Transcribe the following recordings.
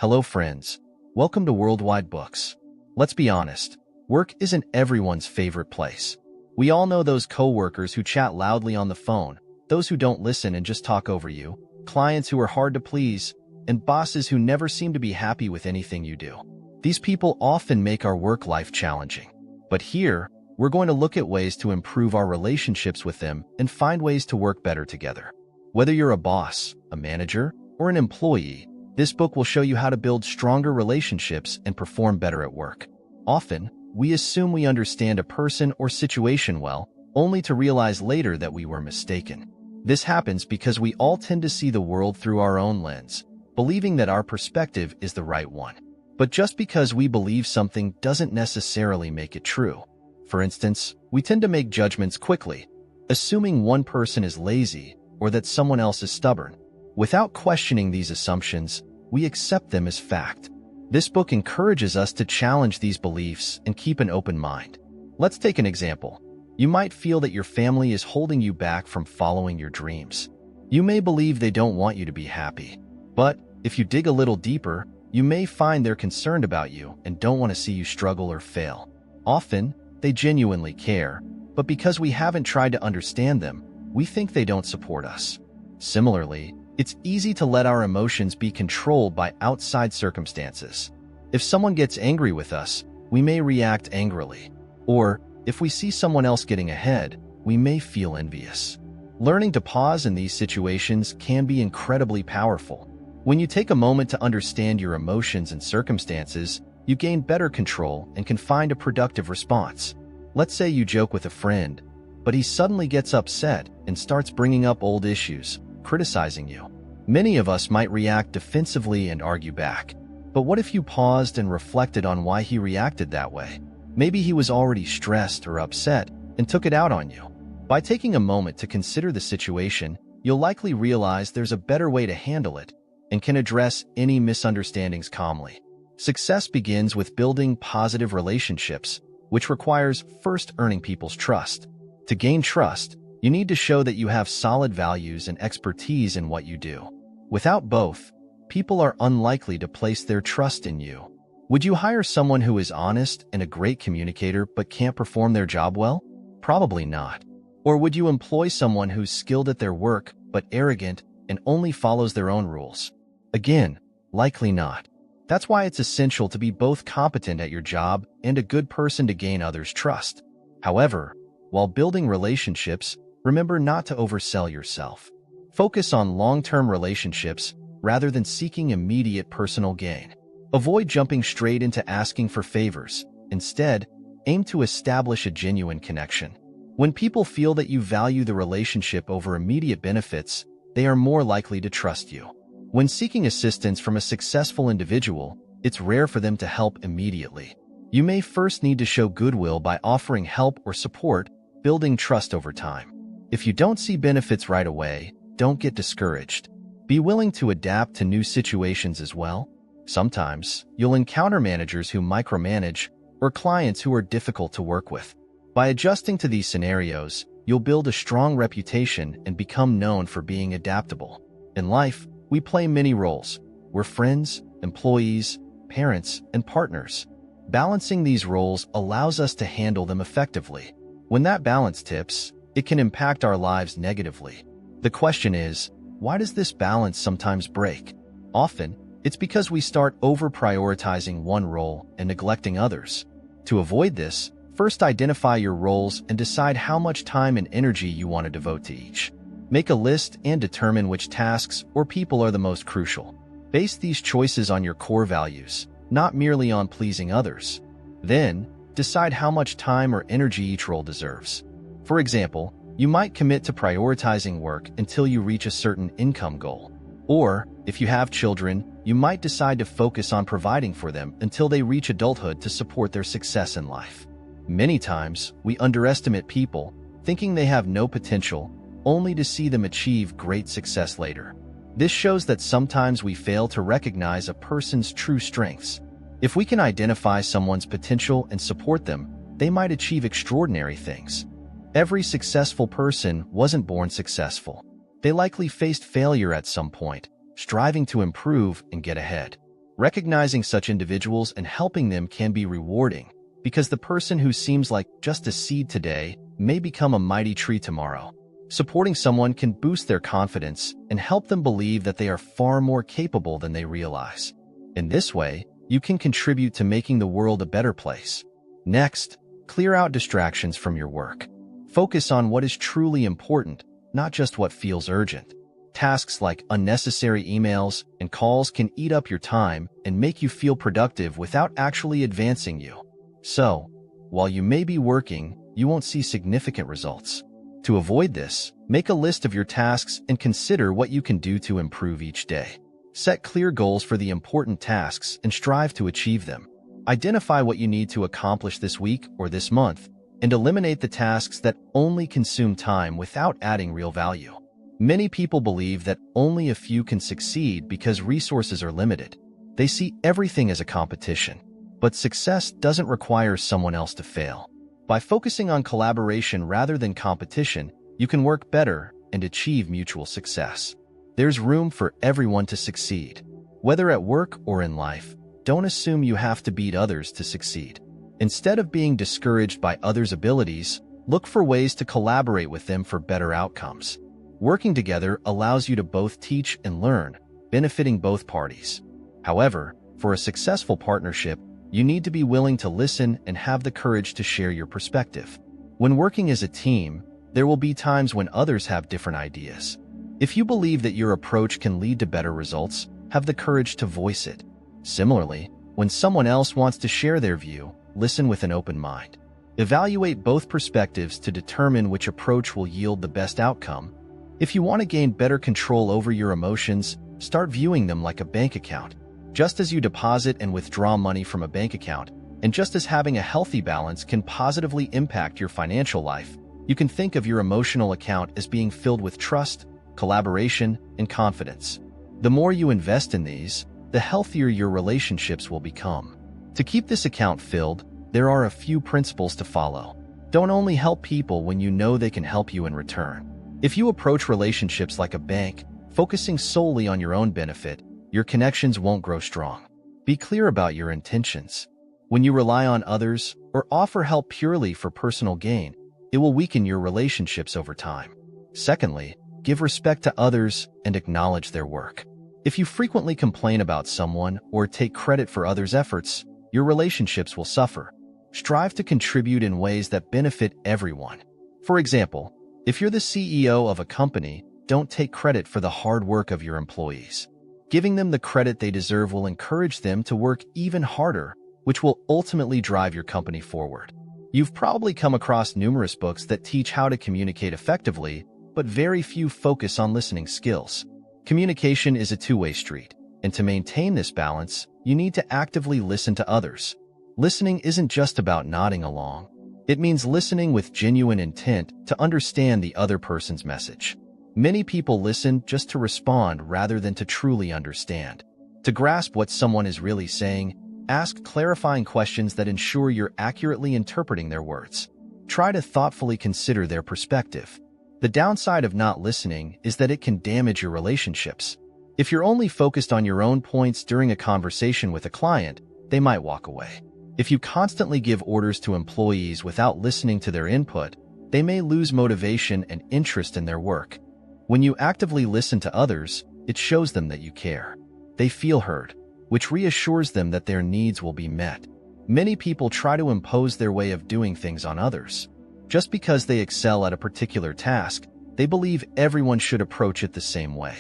Hello friends, welcome to Worldwide Books. Let's be honest, work isn't everyone's favorite place. We all know those coworkers who chat loudly on the phone, those who don't listen and just talk over you, clients who are hard to please, and bosses who never seem to be happy with anything you do. These people often make our work life challenging. But here, we're going to look at ways to improve our relationships with them and find ways to work better together. Whether you're a boss, a manager, or an employee, this book will show you how to build stronger relationships and perform better at work. Often, we assume we understand a person or situation well, only to realize later that we were mistaken. This happens because we all tend to see the world through our own lens, believing that our perspective is the right one. But just because we believe something doesn't necessarily make it true. For instance, we tend to make judgments quickly, assuming one person is lazy or that someone else is stubborn. Without questioning these assumptions, we accept them as fact. This book encourages us to challenge these beliefs and keep an open mind. Let's take an example. You might feel that your family is holding you back from following your dreams. You may believe they don't want you to be happy. But if you dig a little deeper, you may find they're concerned about you and don't want to see you struggle or fail. Often, they genuinely care, but because we haven't tried to understand them, we think they don't support us. Similarly, it's easy to let our emotions be controlled by outside circumstances. If someone gets angry with us, we may react angrily. Or, if we see someone else getting ahead, we may feel envious. Learning to pause in these situations can be incredibly powerful. When you take a moment to understand your emotions and circumstances, you gain better control and can find a productive response. Let's say you joke with a friend, but he suddenly gets upset and starts bringing up old issues, criticizing you. Many of us might react defensively and argue back. But what if you paused and reflected on why he reacted that way? Maybe he was already stressed or upset and took it out on you. By taking a moment to consider the situation, you'll likely realize there's a better way to handle it and can address any misunderstandings calmly. Success begins with building positive relationships, which requires first earning people's trust. To gain trust, you need to show that you have solid values and expertise in what you do. Without both, people are unlikely to place their trust in you. Would you hire someone who is honest and a great communicator but can't perform their job well? Probably not. Or would you employ someone who's skilled at their work but arrogant and only follows their own rules? Again, likely not. That's why it's essential to be both competent at your job and a good person to gain others' trust. However, while building relationships, remember not to oversell yourself. Focus on long-term relationships rather than seeking immediate personal gain. Avoid jumping straight into asking for favors. Instead, aim to establish a genuine connection. When people feel that you value the relationship over immediate benefits, they are more likely to trust you. When seeking assistance from a successful individual, it's rare for them to help immediately. You may first need to show goodwill by offering help or support, building trust over time. If you don't see benefits right away, don't get discouraged. Be willing to adapt to new situations as well. Sometimes, you'll encounter managers who micromanage or clients who are difficult to work with. By adjusting to these scenarios, you'll build a strong reputation and become known for being adaptable. In life, we play many roles. We're friends, employees, parents, and partners. Balancing these roles allows us to handle them effectively. When that balance tips, it can impact our lives negatively. The question is, why does this balance sometimes break? Often, it's because we start over-prioritizing one role and neglecting others. To avoid this, first identify your roles and decide how much time and energy you want to devote to each. Make a list and determine which tasks or people are the most crucial. Base these choices on your core values, not merely on pleasing others. Then, decide how much time or energy each role deserves. For example, you might commit to prioritizing work until you reach a certain income goal. Or, if you have children, you might decide to focus on providing for them until they reach adulthood to support their success in life. Many times, we underestimate people, thinking they have no potential, only to see them achieve great success later. This shows that sometimes we fail to recognize a person's true strengths. If we can identify someone's potential and support them, they might achieve extraordinary things. Every successful person wasn't born successful. They likely faced failure at some point, striving to improve and get ahead. Recognizing such individuals and helping them can be rewarding, because the person who seems like just a seed today may become a mighty tree tomorrow. Supporting someone can boost their confidence and help them believe that they are far more capable than they realize. In this way, you can contribute to making the world a better place. Next, clear out distractions from your work. Focus on what is truly important, not just what feels urgent. Tasks like unnecessary emails and calls can eat up your time and make you feel productive without actually advancing you. So, while you may be working, you won't see significant results. To avoid this, make a list of your tasks and consider what you can do to improve each day. Set clear goals for the important tasks and strive to achieve them. Identify what you need to accomplish this week or this month, and eliminate the tasks that only consume time without adding real value. Many people believe that only a few can succeed because resources are limited. They see everything as a competition, but success doesn't require someone else to fail. By focusing on collaboration rather than competition, you can work better and achieve mutual success. There's room for everyone to succeed. Whether at work or in life, don't assume you have to beat others to succeed. Instead of being discouraged by others' abilities, look for ways to collaborate with them for better outcomes. Working together allows you to both teach and learn, benefiting both parties. However, for a successful partnership, you need to be willing to listen and have the courage to share your perspective. When working as a team, there will be times when others have different ideas. If you believe that your approach can lead to better results, have the courage to voice it. Similarly, when someone else wants to share their view, listen with an open mind. Evaluate both perspectives to determine which approach will yield the best outcome. If you want to gain better control over your emotions, start viewing them like a bank account. Just as you deposit and withdraw money from a bank account, and just as having a healthy balance can positively impact your financial life, you can think of your emotional account as being filled with trust, collaboration, and confidence. The more you invest in these, the healthier your relationships will become. To keep this account filled, there are a few principles to follow. Don't only help people when you know they can help you in return. If you approach relationships like a bank, focusing solely on your own benefit, your connections won't grow strong. Be clear about your intentions. When you rely on others or offer help purely for personal gain, it will weaken your relationships over time. Secondly, give respect to others and acknowledge their work. If you frequently complain about someone or take credit for others' efforts, your relationships will suffer. Strive to contribute in ways that benefit everyone. For example, if you're the CEO of a company, don't take credit for the hard work of your employees. Giving them the credit they deserve will encourage them to work even harder, which will ultimately drive your company forward. You've probably come across numerous books that teach how to communicate effectively, but very few focus on listening skills. Communication is a two-way street, and to maintain this balance, you need to actively listen to others. Listening isn't just about nodding along. It means listening with genuine intent to understand the other person's message. Many people listen just to respond rather than to truly understand. To grasp what someone is really saying, ask clarifying questions that ensure you're accurately interpreting their words. Try to thoughtfully consider their perspective. The downside of not listening is that it can damage your relationships. If you're only focused on your own points during a conversation with a client, they might walk away. If you constantly give orders to employees without listening to their input, they may lose motivation and interest in their work. When you actively listen to others, it shows them that you care. They feel heard, which reassures them that their needs will be met. Many people try to impose their way of doing things on others. Just because they excel at a particular task, they believe everyone should approach it the same way.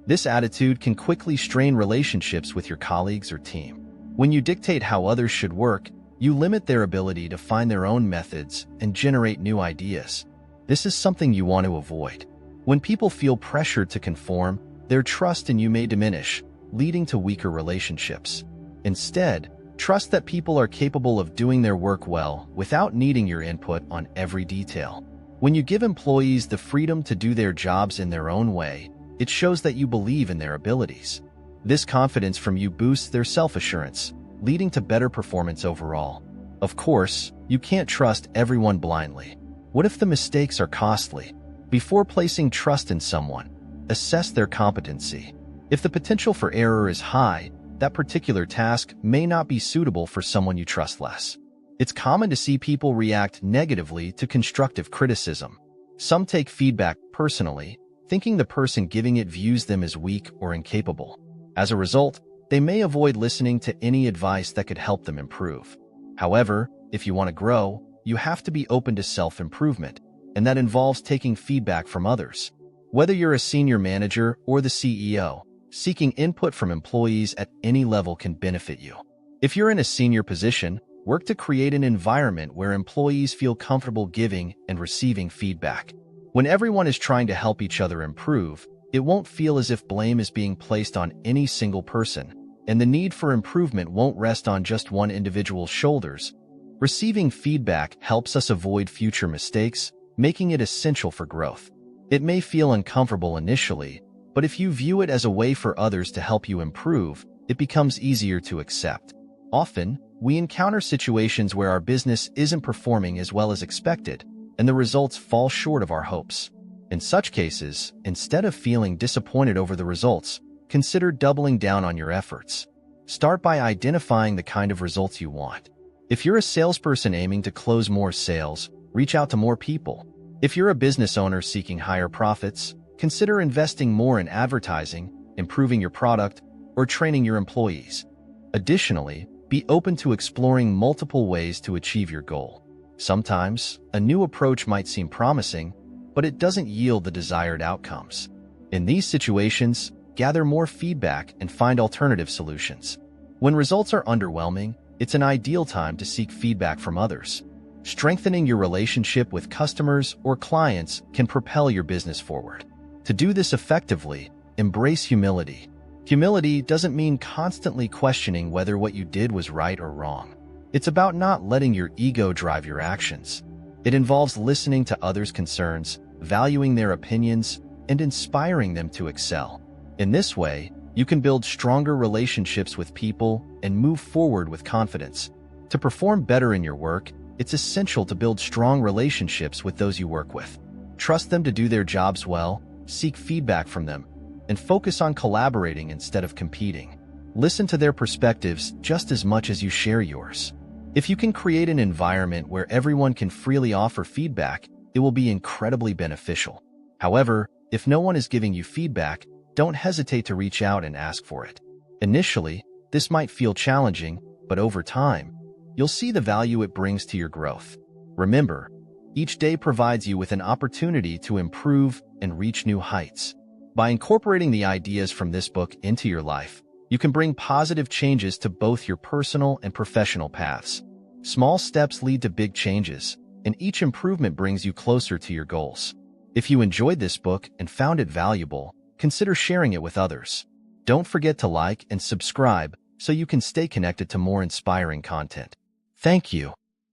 This attitude can quickly strain relationships with your colleagues or team. When you dictate how others should work, you limit their ability to find their own methods and generate new ideas. This is something you want to avoid. When people feel pressured to conform, their trust in you may diminish, leading to weaker relationships. Instead, trust that people are capable of doing their work well without needing your input on every detail. When you give employees the freedom to do their jobs in their own way, it shows that you believe in their abilities. This confidence from you boosts their self-assurance, leading to better performance overall. Of course, you can't trust everyone blindly. What if the mistakes are costly? Before placing trust in someone, assess their competency. If the potential for error is high, that particular task may not be suitable for someone you trust less. It's common to see people react negatively to constructive criticism. Some take feedback personally, thinking the person giving it views them as weak or incapable. As a result, they may avoid listening to any advice that could help them improve. However, if you want to grow, you have to be open to self-improvement, and that involves taking feedback from others. Whether you're a senior manager or the CEO, seeking input from employees at any level can benefit you. If you're in a senior position, work to create an environment where employees feel comfortable giving and receiving feedback. When everyone is trying to help each other improve, it won't feel as if blame is being placed on any single person, and the need for improvement won't rest on just one individual's shoulders. Receiving feedback helps us avoid future mistakes, making it essential for growth. It may feel uncomfortable initially, but if you view it as a way for others to help you improve, it becomes easier to accept. Often, we encounter situations where our business isn't performing as well as expected, and the results fall short of our hopes. In such cases, instead of feeling disappointed over the results, consider doubling down on your efforts. Start by identifying the kind of results you want. If you're a salesperson aiming to close more sales, reach out to more people. If you're a business owner seeking higher profits, consider investing more in advertising, improving your product, or training your employees. Additionally, be open to exploring multiple ways to achieve your goal. Sometimes, a new approach might seem promising, but it doesn't yield the desired outcomes. In these situations, gather more feedback and find alternative solutions. When results are underwhelming, it's an ideal time to seek feedback from others. Strengthening your relationship with customers or clients can propel your business forward. To do this effectively, embrace humility. Humility doesn't mean constantly questioning whether what you did was right or wrong. It's about not letting your ego drive your actions. It involves listening to others' concerns, valuing their opinions, and inspiring them to excel. In this way, you can build stronger relationships with people and move forward with confidence. To perform better in your work, it's essential to build strong relationships with those you work with. Trust them to do their jobs well, seek feedback from them, and focus on collaborating instead of competing. Listen to their perspectives just as much as you share yours. If you can create an environment where everyone can freely offer feedback, it will be incredibly beneficial. However, if no one is giving you feedback, don't hesitate to reach out and ask for it. Initially, this might feel challenging, but over time, you'll see the value it brings to your growth. Remember, each day provides you with an opportunity to improve and reach new heights. By incorporating the ideas from this book into your life, you can bring positive changes to both your personal and professional paths. Small steps lead to big changes, and each improvement brings you closer to your goals. If you enjoyed this book and found it valuable, consider sharing it with others. Don't forget to like and subscribe so you can stay connected to more inspiring content. Thank you.